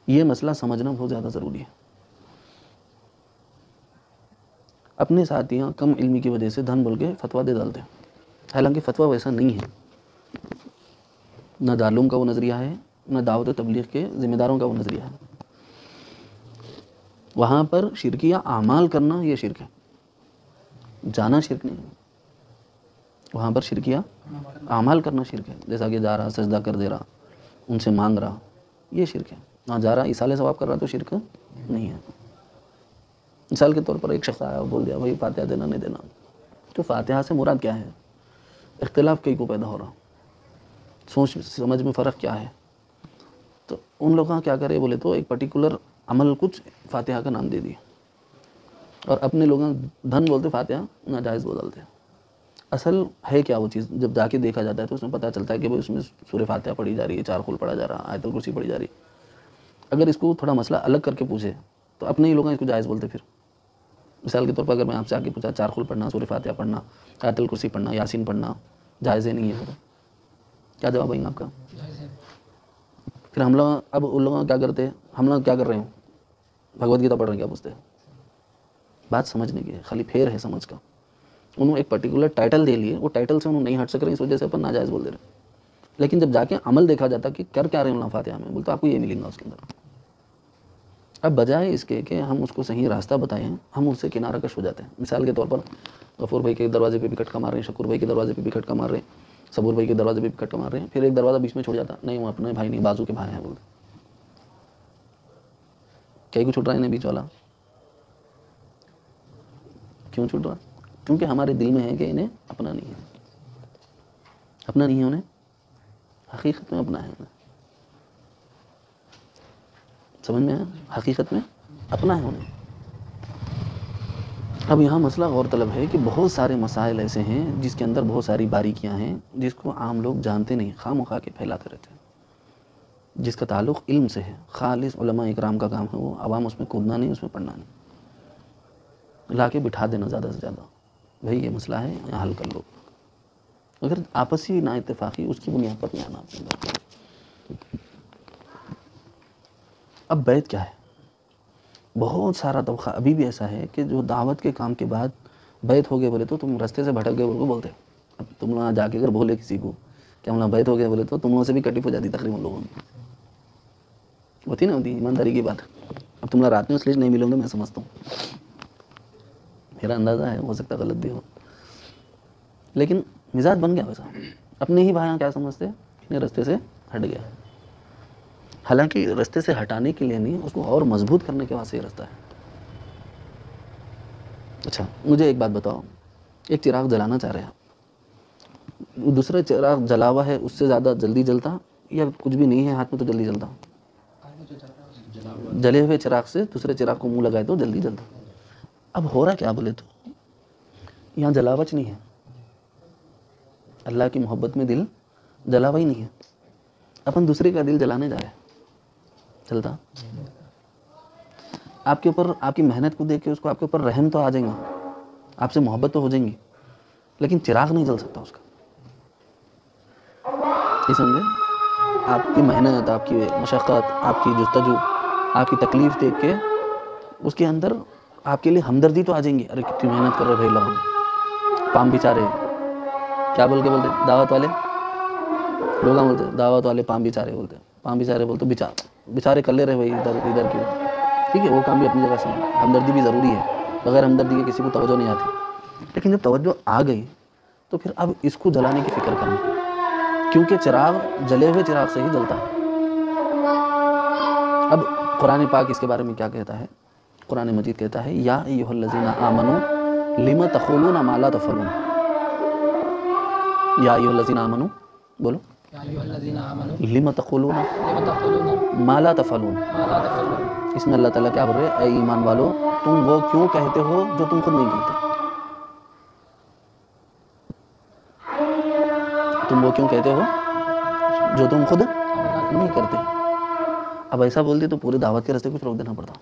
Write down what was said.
یہ مسئلہ سمجھنا بہت زیادہ ضروری ہے. اپنے ساتھیاں کم علمی کی وجہ سے دھن بول کے فتویٰ دے ڈالتے ہیں، حالانکہ فتویٰ ویسا نہیں ہے. نہ دارالعلوم کا وہ نظریہ ہے، نہ دعوت و تبلیغ کے ذمہ داروں کا وہ نظریہ ہے. وہاں پر شرکیہ اعمال کرنا یہ شرک ہے، جانا شرک نہیں ہے. وہاں پر شرکیہ اعمال کرنا شرک ہے، جیسا کہ جا رہا سجدہ کر دے رہا، ان سے مانگ رہا، یہ شرک ہے. نہ جا رہا ایصال ثواب کر رہا تو شرک نہیں ہے. مثال کے طور پر ایک شخص آیا اور بول دیا بھائی فاتحہ دینا نہیں دینا، تو فاتحہ سے مراد کیا ہے؟ اختلاف کئی کو پیدا ہو رہا، سوچ سمجھ میں فرق کیا ہے. تو ان لوگوں کیا کرے بولے تو ایک پرٹیکولر عمل کچھ فاتحہ کا نام دے دیا، اور اپنے لوگوں دھن بولتے فاتحہ ناجائز بول ڈالتے. اصل ہے کیا وہ چیز؟ جب جا کے دیکھا جاتا ہے تو اس میں پتہ چلتا ہے کہ اس میں سورہ فاتحہ پڑھی جا رہی ہے، 4 قل پڑھا جا رہا، آیت الکرسی پڑھی جا رہی ہے. اگر اس کو تھوڑا مسئلہ الگ کر کے پوچھے تو اپنے ہی لوگ اس کو جائز بولتے. پھر مثال کے طور پر اگر میں آپ سے آ کے پوچھا 4 قل پڑھنا، سورہ فاتحہ پڑھنا، آیت الکرسی پڑھنا، یاسین پڑھنا جائز نہیں ہے، کیا جواب آئیں گا آپ کا؟ پھر ہم لوگ اب ان لوگوں کیا کرتے ہیں، ہم لوگ کیا کر رہے ہیں، بھگوت گیتا پڑھ رہے ہیں، کیا پوچھتے ہیں؟ بات سمجھنے کی ہے، خالی پھیر ہے سمجھ کا. انہوں ایک پرٹیکولر ٹائٹل دے لیے، وہ ٹائٹل سے انہوں نہیں ہٹ سک رہے، اس وجہ سے اپن ناجائز بول دے رہے. لیکن جب جا کے عمل دیکھا جاتا کہ کر کیا رہے ہیں فاتحہ میں، بولتے آپ کو یہ ملیں گا اس کے اندر. اب بجائے اس کے کہ ہم اس کو صحیح راستہ بتائیں، ہم اس سے کنارہ کش ہو جاتے ہیں. مثال کے طور پر غفور بھائی کے دروازے پہ بھی کھٹکا مار رہے ہیں، شکور بھائی کے دروازے پہ بھی کھٹکا مار رہے ہیں، صبور بھائی کے دروازے پہ بھی کھٹکا مار رہے ہیں. پھر ایک دروازہ بیچ میں چھوڑ جاتا، نہیں وہ اپنے بھائی نہیں، بازو کے بھائی ہیں بولتے. کئی کو چھوٹ رہا ہے بیچ والا؟ کیوں چھوٹ رہا؟ کیونکہ ہمارے دل میں ہے کہ انہیں اپنا نہیں ہے، اپنا نہیں ہے انہیں، حقیقت میں اپنا ہے انہیں. سمجھ میں ہے؟ حقیقت میں اپنا ہے انہیں. اب یہاں مسئلہ غور طلب ہے کہ بہت سارے مسائل ایسے ہیں جس کے اندر بہت ساری باریکیاں ہیں، جس کو عام لوگ جانتے نہیں، خواہ مخواہ کے پھیلاتے رہتے ہیں. جس کا تعلق علم سے ہے، خالص علماء اکرام کا کام ہے وہ، عوام اس میں کودنا نہیں، اس میں پڑھنا نہیں، لا کے بٹھا دینا زیادہ سے زیادہ، بھئی یہ مسئلہ ہے یہاں حل کر لو. اگر آپسی نا اتفاقی اس کی بنیاد پر نہیں آنا اپنے اندر. اب بیعت کیا ہے؟ بہت سارا طبقہ ابھی بھی ایسا ہے کہ جو دعوت کے کام کے بعد بیعت ہو گئے بولے تو تم رستے سے بھٹک گئے بول کو بولتے. اب تم وہاں جا کے اگر بولے کسی کو کہ ہم بیعت ہو گئے بولے تو تم لوگوں سے بھی کٹف ہو جاتی تقریباً لوگوں کی. ہوتی نا، ہوتی ایمانداری کی بات. اب تم رات میں اس لیے نہیں ملوں گے، میں سمجھتا ہوں، میرا اندازہ ہے، ہو سکتا غلط بھی ہو، لیکن مزاج بن گیا ویسا. اپنے ہی بھائیاں کیا سمجھتے ہیں، اپنے رستے سے ہٹ گیا. حالانکہ رستے سے ہٹانے کے لیے نہیں، اس کو اور مضبوط کرنے کے واسطے یہ رستہ ہے. اچھا مجھے ایک بات بتاؤ، ایک چراغ جلانا چاہ رہے ہیں، دوسرا چراغ جلا ہوا ہے اس سے زیادہ جلدی جلتا، یا کچھ بھی نہیں ہے ہاتھ میں تو جلدی جلتا؟ جلے ہوئے چراغ سے دوسرے چراغ کو منہ لگائے تو جلدی جلتا. اب ہو رہا کیا بولے تو یہاں جلاوچ نہیں ہے، اللہ کی محبت میں دل جلا ہوا ہی نہیں ہے. اپن دوسرے کا دل جلانے جا رہے ہیں، چلتا؟ آپ کے اوپر آپ کی محنت کو دیکھ کے اس کو آپ کے اوپر رحم تو آ جائیں گا، آپ سے محبت تو ہو جائیں گی، لیکن چراغ نہیں جل سکتا اس کا. یہ سمجھے؟ آپ کی محنت، آپ کی مشقت، آپ کی جستجو، آپ کی تکلیف دیکھ کے اس کے اندر آپ کے لیے ہمدردی تو آ جائیں گی. ارے کتنی محنت کر رہے بھائی لوگ، پام بیچارے، کیا بول کے بولتے دعوت والے لوگ بولتے دعوت والے پام بیچارے بولتے، پام بیچارے بولتے بیچارے کر لے رہے بھائی ادھر کی. ٹھیک ہے، وہ کام بھی اپنی جگہ سے ہے، ہمدردی بھی ضروری ہے، بغیر ہمدردی کے کسی کو توجہ نہیں آتی. لیکن جب توجہ آ گئی تو پھر اب اس کو جلانے کی فکر کرنا، کیونکہ چراغ جلے ہوئے چراغ سے ہی جلتا ہے. اب قرآن پاک اس کے بارے میں کیا کہتا ہے؟ قرآن مجید کہتا ہے یا ایھا الذین آمنوا لم تقولون ما لا تفعلون. یا ایھا الذین آمنوا، بولو لم تقولون ما لا تفعلون. اس میں اللہ تعالیٰ کیا بول رہے ہیں؟ اے ایمان والو تم وہ کیوں کہتے ہو جو تم خود نہیں کرتے؟ تم وہ کیوں کہتے ہو جو تم خود نہیں کرتے؟ اب ایسا بولتے تو پورے دعوت کے راستے کچھ روک دینا پڑتا.